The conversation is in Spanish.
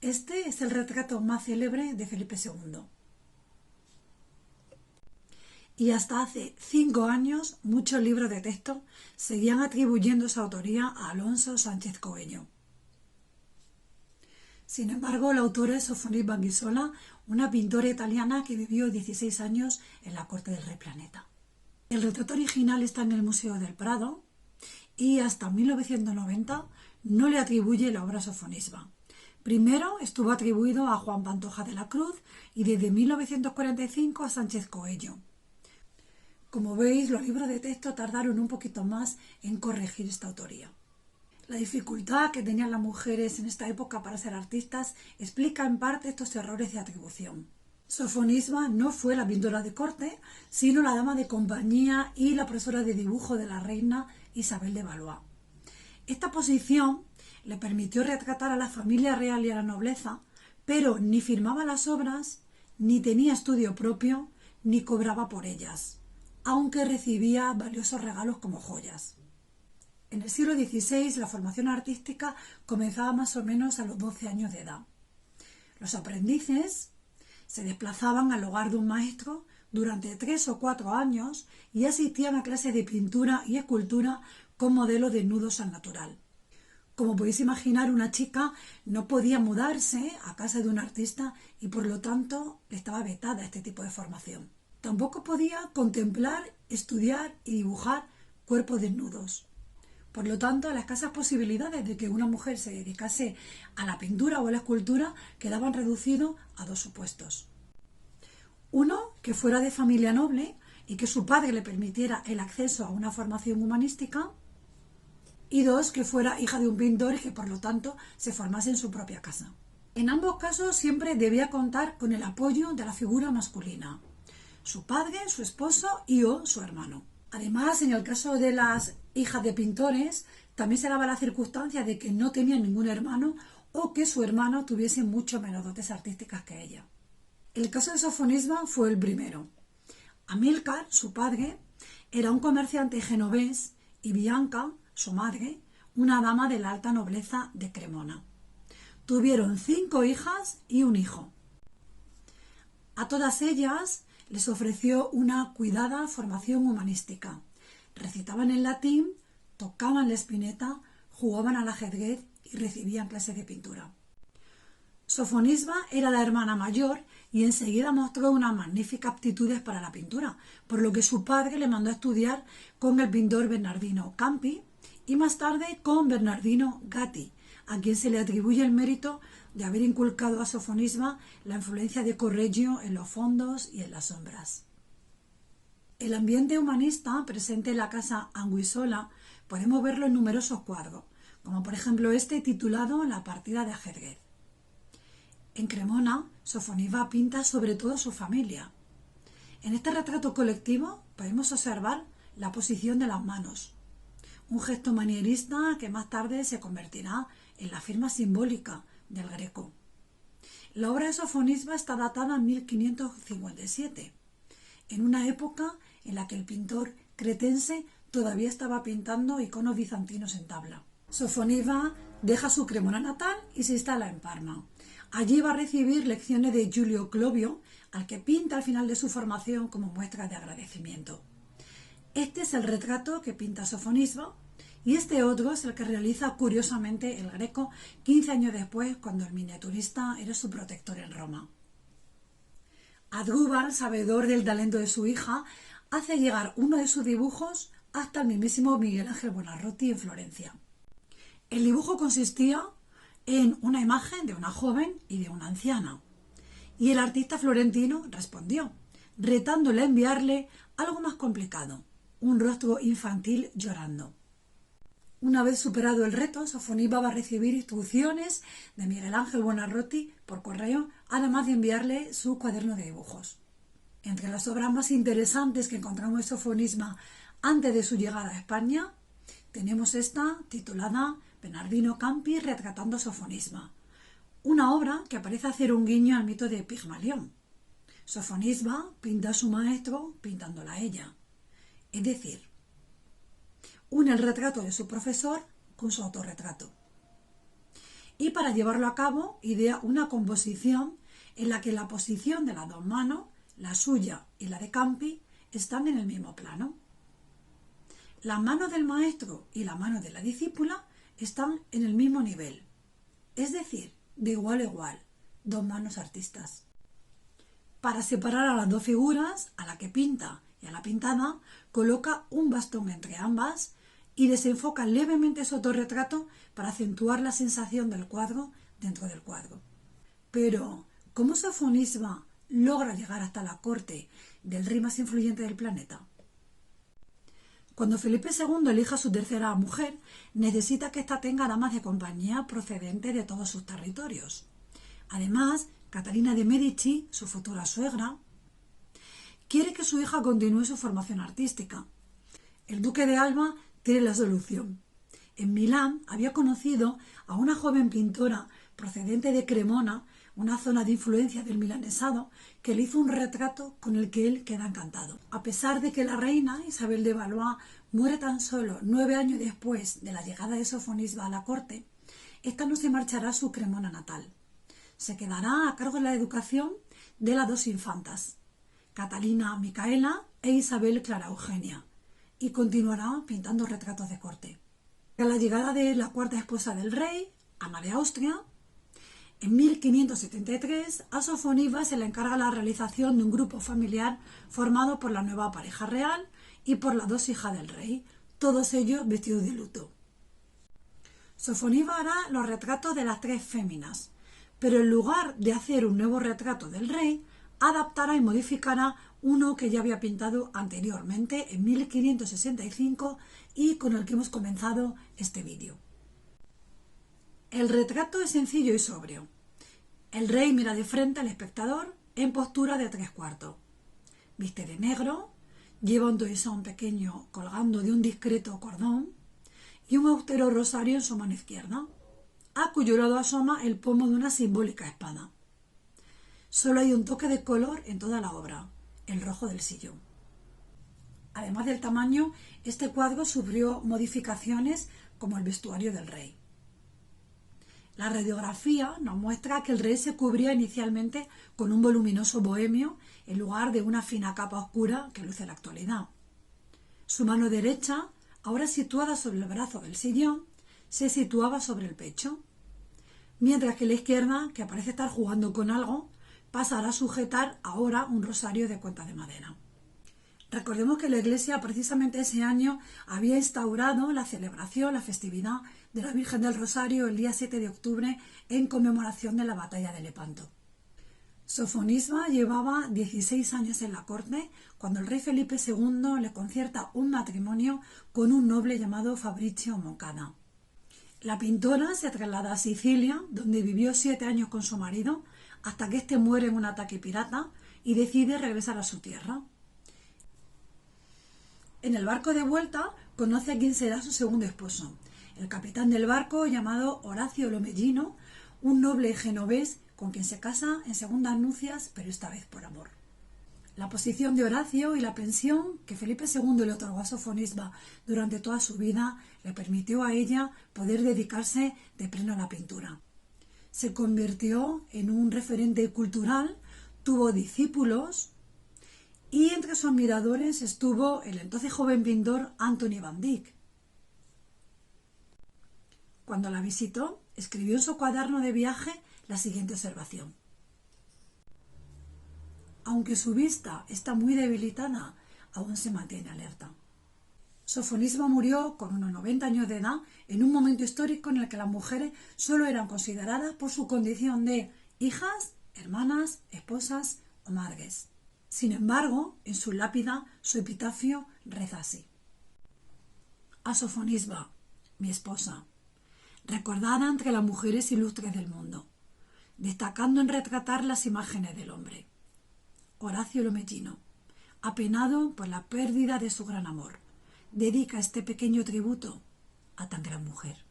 Este es el retrato más célebre de Felipe II. Y hasta hace 5 años muchos libros de texto seguían atribuyendo esa autoría a Alonso Sánchez Coello. Sin embargo, la autora es Sofonisba Anguissola, una pintora italiana que vivió 16 años en la corte del rey Planeta. El retrato original está en el Museo del Prado y hasta 1990 no le atribuye la obra a Sofonisba. Primero estuvo atribuido a Juan Pantoja de la Cruz y desde 1945 a Sánchez Coello. Como veis, los libros de texto tardaron un poquito más en corregir esta autoría. La dificultad que tenían las mujeres en esta época para ser artistas explica en parte estos errores de atribución. Sofonisba no fue la pintora de corte, sino la dama de compañía y la profesora de dibujo de la reina Isabel de Valois. Esta posición le permitió retratar a la familia real y a la nobleza, pero ni firmaba las obras, ni tenía estudio propio, ni cobraba por ellas, aunque recibía valiosos regalos como joyas. En el siglo XVI la formación artística comenzaba más o menos a los 12 años de edad. Los aprendices se desplazaban al hogar de un maestro durante 3 o 4 años y asistían a clases de pintura y escultura con modelos desnudos al natural. Como podéis imaginar, una chica no podía mudarse a casa de un artista y por lo tanto estaba vetada este tipo de formación. Tampoco podía contemplar, estudiar y dibujar cuerpos desnudos. Por lo tanto, las escasas posibilidades de que una mujer se dedicase a la pintura o a la escultura quedaban reducidos a 2 supuestos. Uno, que fuera de familia noble y que su padre le permitiera el acceso a una formación humanística. Y 2, que fuera hija de un pintor y que por lo tanto se formase en su propia casa. En ambos casos siempre debía contar con el apoyo de la figura masculina, su padre, su esposo y o su hermano. Además, en el caso de las hijas de pintores, también se daba la circunstancia de que no tenían ningún hermano o que su hermano tuviese mucho menos dotes artísticas que ella. El caso de Sofonisba fue el primero. Amílcar, su padre, era un comerciante genovés y Bianca, su madre, una dama de la alta nobleza de Cremona. Tuvieron 5 hijas y un hijo. A todas ellas les ofreció una cuidada formación humanística. Recitaban en latín, tocaban la espineta, jugaban al ajedrez y recibían clases de pintura. Sofonisba era la hermana mayor y enseguida mostró unas magníficas aptitudes para la pintura, por lo que su padre le mandó a estudiar con el pintor Bernardino Campi y más tarde con Bernardino Gatti, a quien se le atribuye el mérito de haber inculcado a Sofonisba la influencia de Correggio en los fondos y en las sombras. El ambiente humanista presente en la casa Anguissola podemos verlo en numerosos cuadros, como por ejemplo este titulado La partida de ajedrez. En Cremona, Sofonisba pinta sobre todo su familia. En este retrato colectivo podemos observar la posición de las manos, un gesto manierista que más tarde se convertirá en la firma simbólica del Greco. La obra de Sofonisba está datada en 1557, en una época en la que el pintor cretense todavía estaba pintando iconos bizantinos en tabla. Sofonisba deja su Cremona natal y se instala en Parma. Allí va a recibir lecciones de Giulio Clovio, al que pinta al final de su formación como muestra de agradecimiento. Este es el retrato que pinta Sofonisba y este otro es el que realiza curiosamente el Greco 15 años después, cuando el miniaturista era su protector en Roma. Adrúbal, sabedor del talento de su hija, hace llegar uno de sus dibujos hasta el mismísimo Miguel Ángel Buonarroti en Florencia. El dibujo consistía en una imagen de una joven y de una anciana, y el artista florentino respondió, retándole a enviarle algo más complicado, un rostro infantil llorando. Una vez superado el reto, Sofonisba va a recibir instrucciones de Miguel Ángel Buonarroti por correo, además de enviarle su cuaderno de dibujos. Entre las obras más interesantes que encontramos de Sofonisba antes de su llegada a España, tenemos esta titulada Bernardino Campi retratando a Sofonisba, una obra que parece hacer un guiño al mito de Pigmalión. Sofonisba pinta a su maestro pintándola a ella, es decir, une el retrato de su profesor con su autorretrato. y para llevarlo a cabo idea una composición en la que la posición de las dos manos, la suya y la de Campi, están en el mismo plano. Las manos del maestro y la mano de la discípula están en el mismo nivel, es decir, de igual a igual, dos manos artistas. Para separar a las dos figuras, a la que pinta y a la pintada, coloca un bastón entre ambas y desenfoca levemente su autorretrato para acentuar la sensación del cuadro dentro del cuadro. Pero, ¿cómo Sofonisba logra llegar hasta la corte del rey más influyente del planeta? Cuando Felipe II elija a su tercera mujer, necesita que ésta tenga damas de compañía procedentes de todos sus territorios. Además, Catalina de Medici, su futura suegra, quiere que su hija continúe su formación artística. El duque de Alba tiene la solución. En Milán había conocido a una joven pintora procedente de Cremona, una zona de influencia del milanesado, que le hizo un retrato con el que él queda encantado. A pesar de que la reina Isabel de Valois muere tan solo 9 años después de la llegada de Sofonisba a la corte, esta no se marchará a su Cremona natal. Se quedará a cargo de la educación de las dos infantas, Catalina Micaela e Isabel Clara Eugenia, y continuará pintando retratos de corte. A la llegada de la cuarta esposa del rey, Ana de Austria, en 1573 a Sofonisba se le encarga la realización de un grupo familiar formado por la nueva pareja real y por las dos hijas del rey, todos ellos vestidos de luto. Sofonisba hará los retratos de las tres féminas, pero en lugar de hacer un nuevo retrato del rey, adaptará y modificará uno que ya había pintado anteriormente en 1565 y con el que hemos comenzado este vídeo. El retrato es sencillo y sobrio. El rey mira de frente al espectador en postura de 3/4. Viste de negro, lleva un toisón pequeño colgando de un discreto cordón y un austero rosario en su mano izquierda, a cuyo lado asoma el pomo de una simbólica espada. Solo hay un toque de color en toda la obra, el rojo del sillón. Además del tamaño, este cuadro sufrió modificaciones como el vestuario del rey. La radiografía nos muestra que el rey se cubría inicialmente con un voluminoso bohemio en lugar de una fina capa oscura que luce en la actualidad. Su mano derecha, ahora situada sobre el brazo del sillón, se situaba sobre el pecho, mientras que la izquierda, que parece estar jugando con algo, pasará a sujetar ahora un rosario de cuentas de madera. Recordemos que la Iglesia precisamente ese año había instaurado la celebración, la festividad de la Virgen del Rosario el día 7 de octubre en conmemoración de la batalla de Lepanto. Sofonisba llevaba 16 años en la corte cuando el rey Felipe II le concierta un matrimonio con un noble llamado Fabrizio Moncada. La pintora se traslada a Sicilia, donde vivió 7 años con su marido, hasta que éste muere en un ataque pirata y decide regresar a su tierra. En el barco de vuelta conoce a quien será su segundo esposo, el capitán del barco llamado Horacio Lomellino, un noble genovés con quien se casa en segundas nupcias, pero esta vez por amor. La posición de Horacio y la pensión que Felipe II le otorgó a Sofonisba durante toda su vida le permitió a ella poder dedicarse de pleno a la pintura. Se convirtió en un referente cultural, tuvo discípulos y entre sus admiradores estuvo el entonces joven pintor Antony van Dyck. Cuando la visitó, escribió en su cuaderno de viaje la siguiente observación: aunque su vista está muy debilitada, aún se mantiene alerta. Sofonisba murió con unos 90 años de edad en un momento histórico en el que las mujeres solo eran consideradas por su condición de hijas, hermanas, esposas o madres. Sin embargo, en su lápida, su epitafio reza así: a Sofonisba, mi esposa, recordada entre las mujeres ilustres del mundo, destacando en retratar las imágenes del hombre. Horacio Lomellino, apenado por la pérdida de su gran amor, dedica este pequeño tributo a tan gran mujer.